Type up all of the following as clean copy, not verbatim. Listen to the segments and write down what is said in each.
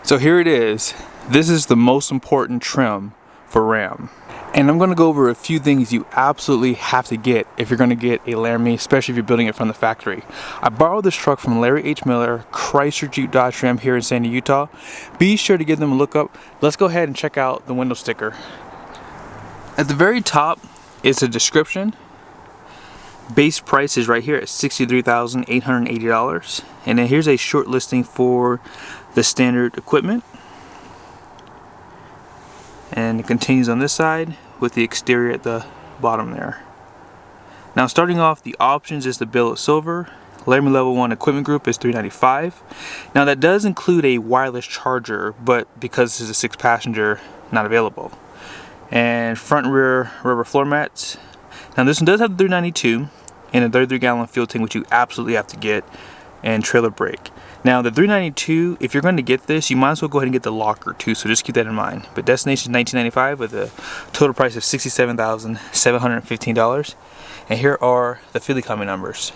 So here it is. This is the most important trim for Ram. And I'm going to go over a few things you absolutely have to get if you're going to get a Laramie, especially if you're building it from the factory. I borrowed this truck from Larry H. Miller, Chrysler Jeep Dodge Ram here in Sandy, Utah. Be sure to give them a look up. Let's go ahead and check out the window sticker. At the very top is a description. Base price is right here at $63,880. And then here's a short listing for the standard equipment. And it continues on this side with the exterior at the bottom there. Now starting off, the options is the billet silver. Laramie level 1 equipment group is $395. Now that does include a wireless charger, but because this is a 6-passenger, not available. And front and rear rubber floor mats. Now this one does have the $392 and a 33-gallon fuel tank, which you absolutely have to get, and trailer brake. Now the $392, if you're going to get this, you might as well go ahead and get the locker too, so just keep that in mind. But destination is $1995 with a total price of $67,715. And here are the Philly coming numbers.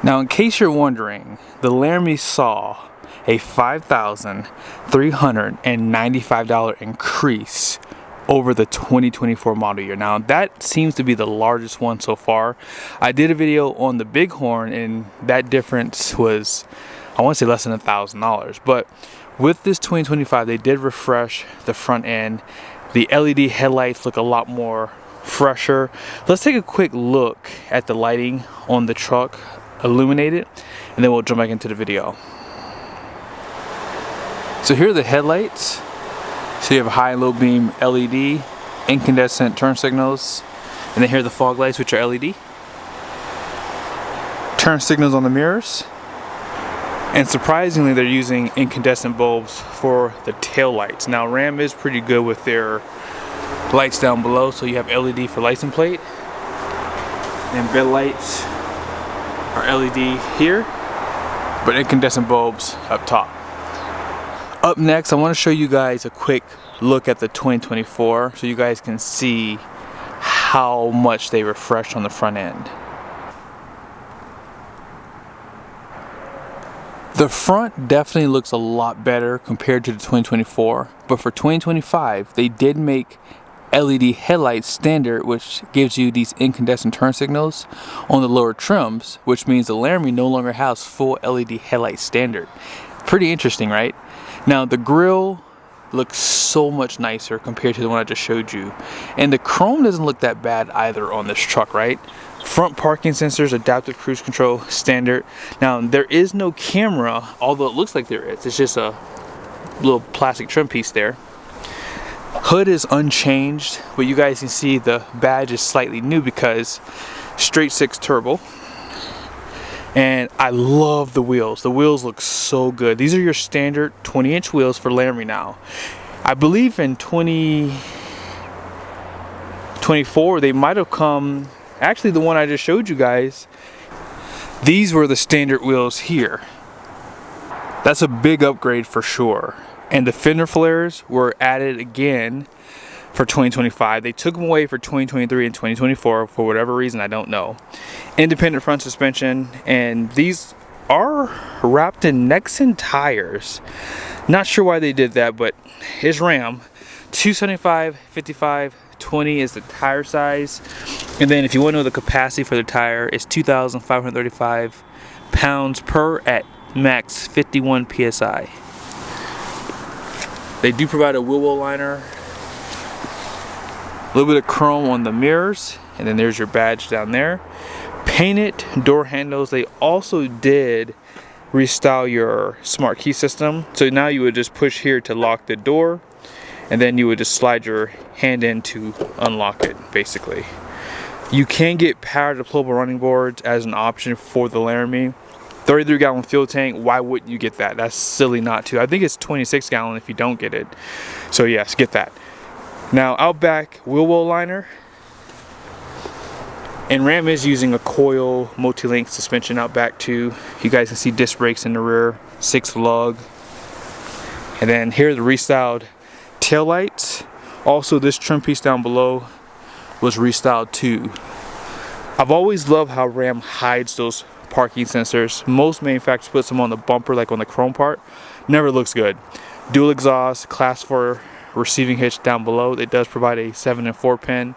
Now in case you're wondering, the Laramie saw a $5,395 increase over the 2024 model year. Now that seems to be the largest one so far. I did a video on the Bighorn and that difference was, I want to say, less than $1,000. But with this 2025, they did refresh the front end. The LED headlights look a lot more fresher. Let's take a quick look at the lighting on the truck illuminated, and then we'll jump back into the video. So here are the headlights. So you have high and low beam LED, incandescent turn signals, and then here are the fog lights, which are LED. Turn signals on the mirrors. And surprisingly, they're using incandescent bulbs for the tail lights. Now Ram is pretty good with their lights down below, so you have LED for license plate. And bed lights are LED here, but incandescent bulbs up top. Up next, I want to show you guys a quick look at the 2024 so you guys can see how much they refreshed on the front end. The front definitely looks a lot better compared to the 2024, but for 2025 they did make LED headlights standard, which gives you these incandescent turn signals on the lower trims, which means the Laramie no longer has full LED headlight standard. Pretty interesting, right? Now the grille looks so much nicer compared to the one I just showed you, and the chrome doesn't look that bad either on this truck, right? Front parking sensors, adaptive cruise control, standard. Now there is no camera, although it looks like there is. It's just a little plastic trim piece there. Hood is unchanged, but you guys can see the badge is slightly new because straight 6 turbo. And I love the wheels. The wheels look so good. These are your standard 20-inch wheels for Laramie now. I believe in 2024 they might have come, actually the one I just showed you guys, these were the standard wheels here. That's a big upgrade for sure. And the fender flares were added again for 2025. They took them away for 2023 and 2024 for whatever reason, I don't know. Independent front suspension, and these are wrapped in Nexen tires. Not sure why they did that, but it's Ram. 275, 55, 20 is the tire size. And then if you want to know the capacity for the tire, it's 2,535 pounds per at max 51 psi. They do provide a wheel well liner, a little bit of chrome on the mirrors, and then there's your badge down there. Painted door handles. They also did restyle your smart key system, so now you would just push here to lock the door, and then you would just slide your hand in to unlock it, basically. You can get power deployable running boards as an option for the Laramie. 33-gallon fuel tank, why wouldn't you get that? That's silly not to. I think it's 26-gallon if you don't get it. So yes, get that. Now out back, wheel well liner. And Ram is using a coil multi-link suspension out back too. You guys can see disc brakes in the rear, 6 lug. And then here are the restyled tail lights. Also this trim piece down below was restyled too. I've always loved how Ram hides those parking sensors. Most manufacturers put some on the bumper, like on the chrome part. Never looks good. Dual exhaust, class 4 receiving hitch down below. It does provide a 7 and 4 pin.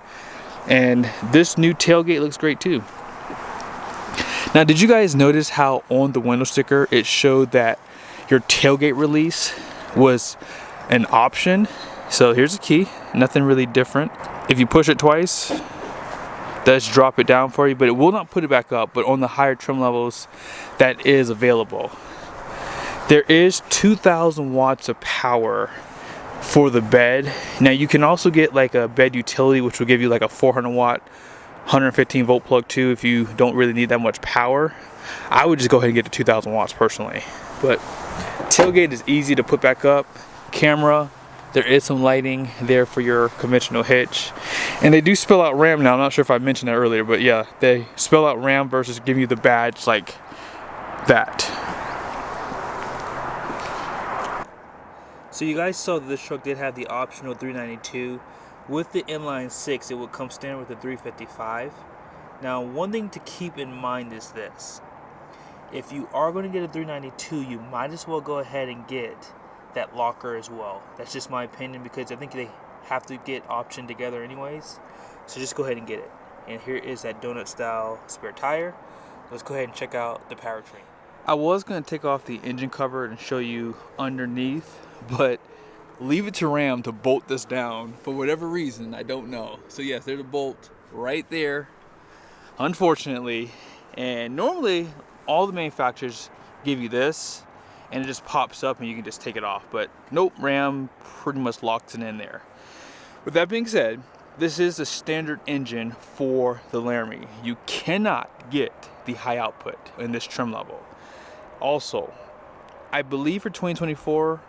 And this new tailgate looks great too. Now, did you guys notice how on the window sticker it showed that your tailgate release was an option? So here's the key, nothing really different. If you push it twice, does drop it down for you, but it will not put it back up. But on the higher trim levels, that is available. There is 2,000 watts of power for the bed. Now you can also get like a bed utility, which will give you like a 400 watt 115 volt plug too if you don't really need that much power. I would just go ahead and get the 2,000 watts personally. But tailgate is easy to put back up. Camera, there is some lighting there for your conventional hitch. And they do spell out RAM now. I'm not sure if I mentioned that earlier, but yeah, they spell out RAM versus giving you the badge like that. So you guys saw that this truck did have the optional 392. With the inline 6, it would come standard with the 355. Now, one thing to keep in mind is this. If you are going to get a 392, you might as well go ahead and get that locker as well. That's just my opinion, because I think they have to get optioned together anyways. So just go ahead and get it. And here is that donut style spare tire. Let's go ahead and check out the powertrain. I was going to take off the engine cover and show you underneath, but leave it to Ram to bolt this down for whatever reason. I don't know. So yes, there's a bolt right there, unfortunately. And normally all the manufacturers give you this and it just pops up and you can just take it off, but nope, Ram pretty much locks it in there. With that being said, this is a standard engine for the Laramie. You cannot get the high output in this trim level. Also, I believe for 2024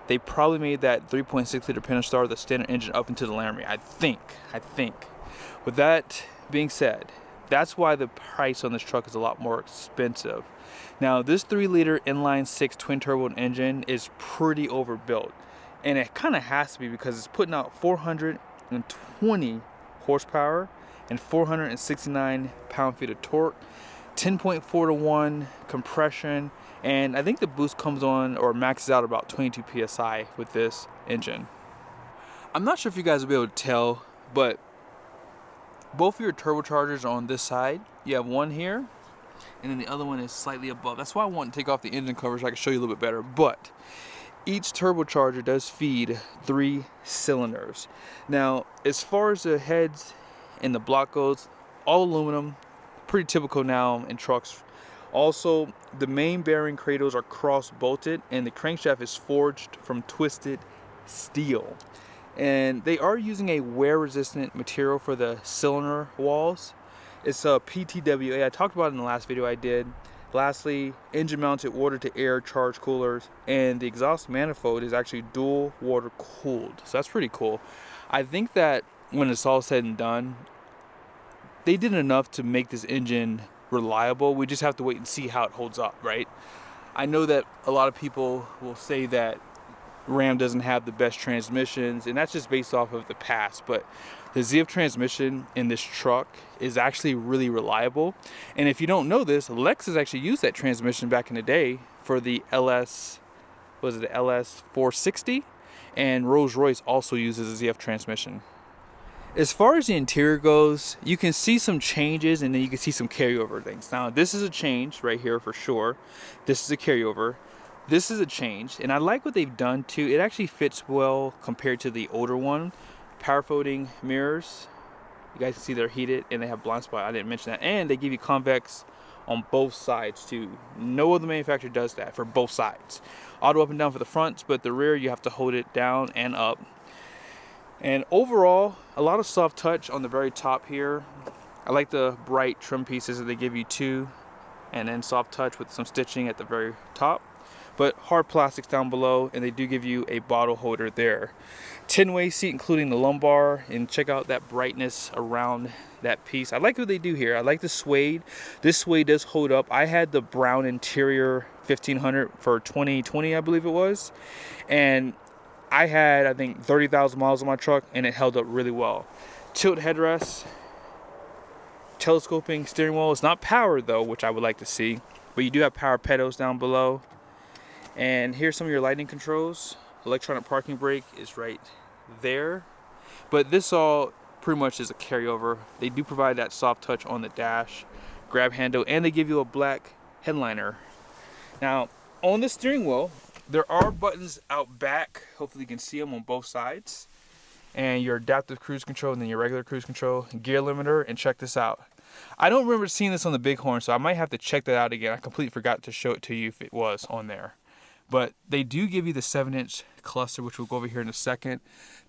they probably made that 3.6 liter Pentastar the standard engine up into the Laramie. I think. With that being said, that's why the price on this truck is a lot more expensive. Now, this 3 liter inline 6 twin turbo engine is pretty overbuilt. And it kind of has to be, because it's putting out 420 horsepower and 469 pound-feet of torque, 10.4 to 1 compression, and I think the boost comes on or maxes out about 22 psi with this engine. I'm not sure if you guys will be able to tell, but both of your turbochargers are on this side. You have one here, and then the other one is slightly above. That's why I want to take off the engine cover so I can show you a little bit better. But each turbocharger does feed 3 cylinders. Now, as far as the heads and the block goes, all aluminum, pretty typical now in trucks. Also, the main bearing cradles are cross bolted and the crankshaft is forged from twisted steel. And they are using a wear resistant material for the cylinder walls. It's a PTWA. I talked about it in the last video I did. Lastly, engine mounted water to air charge coolers, and the exhaust manifold is actually dual water cooled. So that's pretty cool. I think that when it's all said and done, they did enough to make this engine reliable. We just have to wait and see how it holds up, right? I know that a lot of people will say that Ram doesn't have the best transmissions, and that's just based off of the past, but the ZF transmission in this truck is actually really reliable. And if you don't know this, Lexus actually used that transmission back in the day for the LS 460, and Rolls-Royce also uses a ZF transmission. As far as the interior goes, you can see some changes and then you can see some carryover things. Now, this is a change right here for sure. This is a carryover. This is a change, and I like what they've done too. It actually fits well compared to the older one. Power folding mirrors. You guys can see they're heated and they have blind spot. I didn't mention that. And they give you convex on both sides too. No other manufacturer does that for both sides. Auto up and down for the fronts, but the rear you have to hold it down and up. And overall, a lot of soft touch on the very top here. I like the bright trim pieces that they give you too, and then soft touch with some stitching at the very top. But hard plastics down below, and they do give you a bottle holder there. 10-way seat including the lumbar, and check out that brightness around that piece. I like what they do here. I like the suede. This suede does hold up. I had the brown interior 1500 for 2020, I believe it was, and I had, I think, 30,000 miles on my truck, and it held up really well. Tilt headrest. telescoping steering wheel. It's not powered though, which I would like to see, but you do have power pedals down below. And here's some of your lighting controls. Electronic parking brake is right there, but this all pretty much is a carryover. They do provide that soft touch on the dash, grab handle, and they give you a black headliner. Now on the steering wheel, there are buttons out back. Hopefully you can see them on both sides. And your adaptive cruise control, and then your regular cruise control, gear limiter, and check this out. I don't remember seeing this on the Bighorn, so I might have to check that out again. I completely forgot to show it to you if it was on there. But they do give you the 7-inch cluster, which we'll go over here in a second.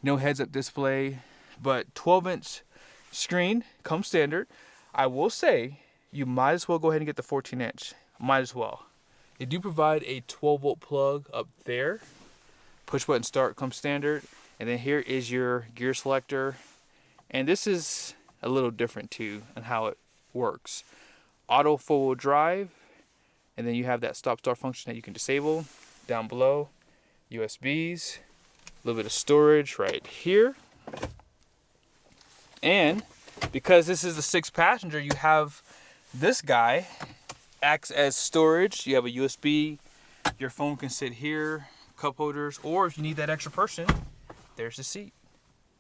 No heads-up display, but 12-inch screen comes standard. I will say, you might as well go ahead and get the 14-inch. Might as well. They do provide a 12-volt plug up there. Push button start comes standard. And then here is your gear selector. And this is a little different too on how it works. Auto 4-wheel drive. And then you have that stop-start function that you can disable. Down below, USBs. A little bit of storage right here. And because this is the 6-passenger, you have this guy. Acts as storage. You have a USB. Your phone can sit here. Cup holders. Or if you need that extra person, there's the seat.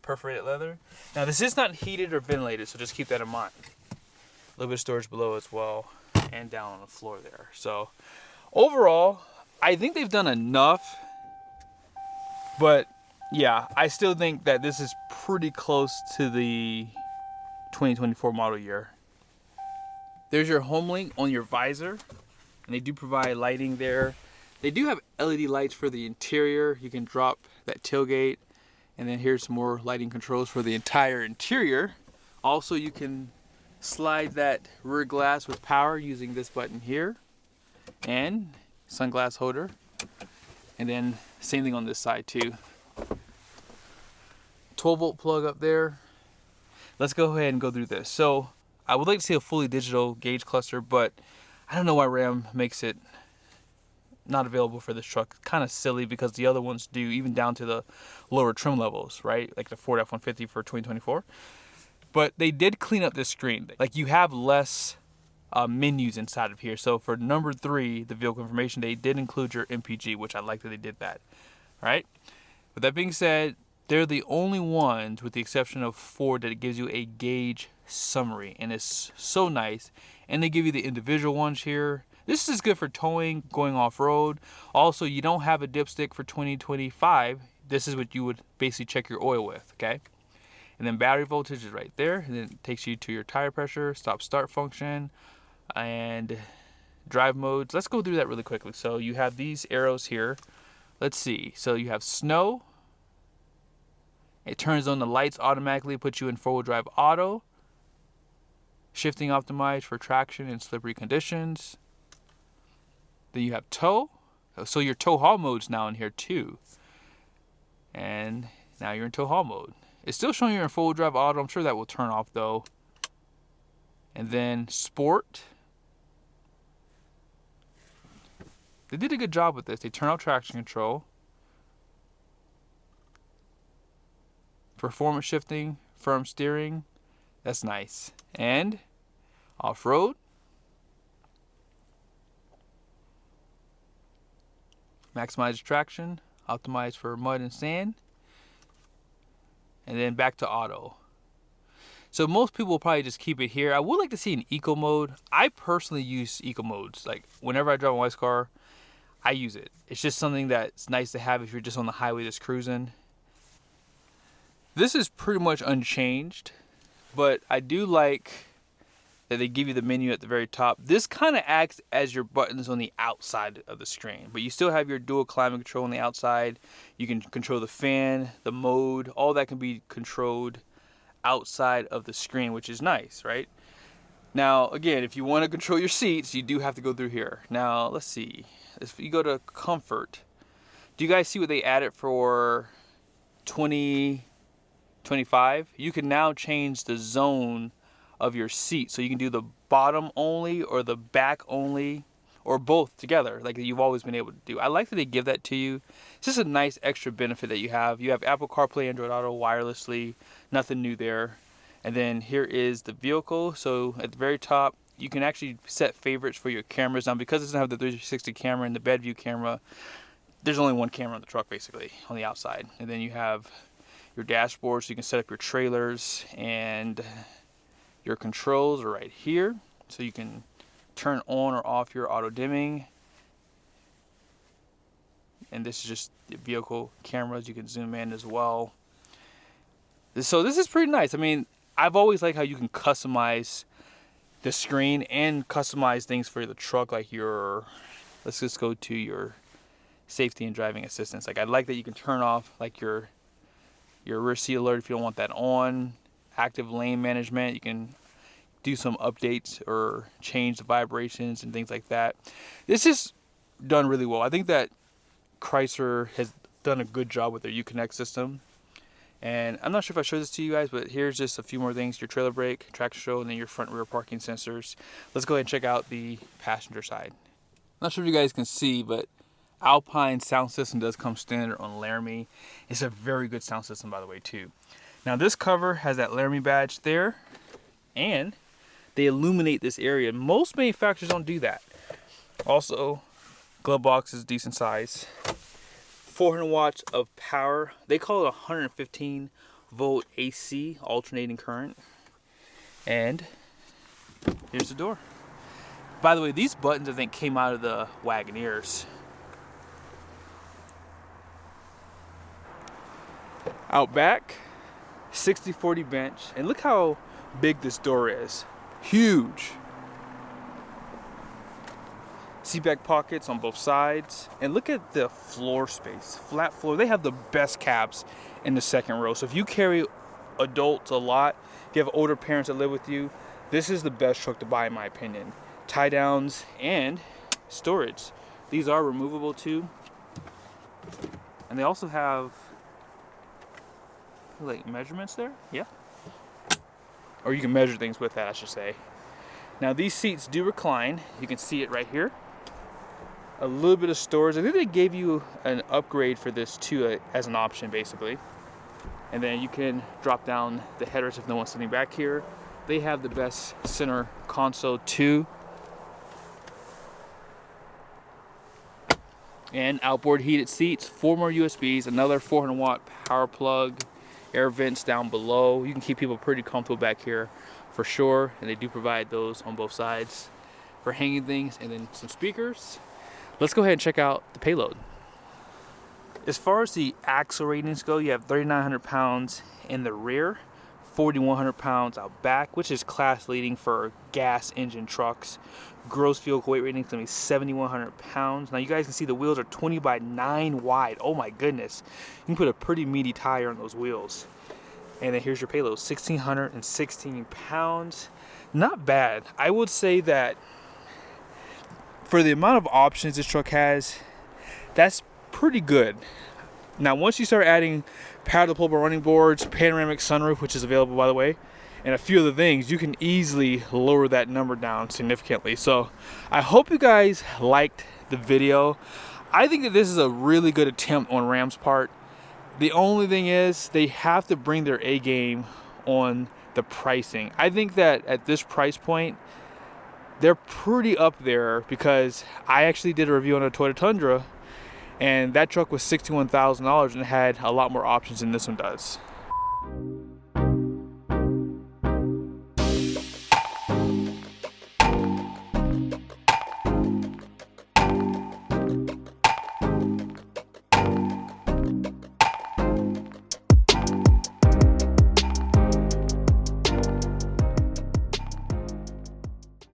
Perforated leather. Now this is not heated or ventilated, so just keep that in mind. A little bit of storage below as well, and down on the floor there. So overall, I think they've done enough, but yeah, I still think that this is pretty close to the 2024 model year. There's your home link on your visor, and they do provide lighting there. They do have LED lights for the interior. You can drop that tailgate. And then here's some more lighting controls for the entire interior. Also, you can slide that rear glass with power using this button here. And sunglass holder. And then same thing on this side too. 12-volt plug up there. Let's go ahead and go through this. So I would like to see a fully digital gauge cluster, but I don't know why Ram makes it not available for this truck. Kind of silly because the other ones do, even down to the lower trim levels, right? Like the Ford F-150 for 2024. But they did clean up this screen. Like you have less menus inside of here. So for number 3, the vehicle information, they did include your MPG, which I like that they did that, right? With that being said, they're the only ones, with the exception of Ford, that it gives you a gauge summary, and it's so nice. And they give you the individual ones here. This is good for towing, going off-road. Also, you don't have a dipstick for 2025. This is what you would basically check your oil with, okay? And then battery voltage is right there. And then it takes you to your tire pressure, stop-start function, and drive modes. Let's go through that really quickly. So you have these arrows here. Let's see. So you have snow. It turns on the lights automatically, puts you in 4-wheel drive auto. Shifting optimized for traction in slippery conditions. Then you have tow. So your tow haul mode's now in here too. And now you're in tow haul mode. It's still showing you're in 4-wheel drive auto. I'm sure that will turn off though. And then sport. They did a good job with this. They turn off traction control. Performance shifting, firm steering. That's nice. And off-road. Maximize traction, optimize for mud and sand, and then back to auto. So most people will probably just keep it here. I would like to see an eco mode. I personally use eco modes. Like whenever I drive my wife's car, I use it. It's just something that's nice to have if you're just on the highway just cruising. This is pretty much unchanged, but I do like that they give you the menu at the very top. This kind of acts as your buttons on the outside of the screen, but you still have your dual climate control on the outside. You can control the fan, the mode, all that can be controlled outside of the screen, which is nice, right? Now, again, if you want to control your seats, you do have to go through here. Now, let's see. If you go to comfort, do you guys see what they added for 2025? You can now change the zone of your seat, so you can do the bottom only or the back only or both together, like you've always been able to do. I like that they give that to you. It's just a nice extra benefit that you have. You have Apple CarPlay, Android Auto wirelessly, nothing new there. And then here is the vehicle. So at the very top, you can actually set favorites for your cameras. Now, because it doesn't have the 360 camera and the bed view camera, there's only one camera on the truck basically on the outside. And then you have your dashboard, so you can set up your trailers, and your controls are right here. So you can turn on or off your auto dimming. And this is just the vehicle cameras. You can zoom in as well. So this is pretty nice. I mean, I've always liked how you can customize the screen and customize things for the truck, like your, let's just go to your safety and driving assistance. Like, I like that you can turn off like your rear seat alert if you don't want that on. Active lane management, you can do some updates or change the vibrations and things like that. This is done really well. I think that Chrysler has done a good job with their Uconnect system. And I'm not sure if I showed this to you guys, but here's just a few more things. Your trailer brake, traction control, and then your front rear parking sensors. Let's go ahead and check out the passenger side. Not sure if you guys can see, but Alpine sound system does come standard on Laramie. It's a very good sound system, by the way, too. Now, this cover has that Laramie badge there, and they illuminate this area. Most manufacturers don't do that. Also, glove box is decent size. 400 watts of power. They call it 115 volt AC, alternating current. And here's the door. By the way, these buttons I think came out of the Wagoneers. Out back, 60/40 bench, and look how big this door is. Huge. Seat back pockets on both sides, and look at the floor space, flat floor. They have the best cabs in the second row. So if you carry adults a lot, if you have older parents that live with you, this is the best truck to buy in my opinion. Tie downs and storage. These are removable too, and they also have like measurements there. Yeah, or you can measure things with that, I should say. Now these seats do recline. You can see it right here. A little bit of storage. I think they gave you an upgrade for this too, as an option basically. And then you can drop down the headrest if no one's sitting back here. They have the best center console too. And outboard heated seats, 4 more USBs, another 400 watt power plug, air vents down below. You can keep people pretty comfortable back here for sure. And they do provide those on both sides for hanging things, and then some speakers. Let's go ahead and check out the payload. As far as the axle ratings go, you have 3,900 pounds in the rear, 4,100 pounds out back, which is class leading for gas engine trucks. Gross vehicle weight rating is going to be 7,100 pounds. Now you guys can see the wheels are 20 by 9 wide. Oh my goodness. You can put a pretty meaty tire on those wheels. And then here's your payload, 1,616 pounds. Not bad. I would say that for the amount of options this truck has, that's pretty good. Now, once you start adding power deployable running boards, panoramic sunroof, which is available by the way, and a few other things, you can easily lower that number down significantly. So I hope you guys liked the video. I think that this is a really good attempt on Ram's part. The only thing is they have to bring their A game on the pricing. I think that at this price point, they're pretty up there, because I actually did a review on a Toyota Tundra, and that truck was $61,000 and had a lot more options than this one does.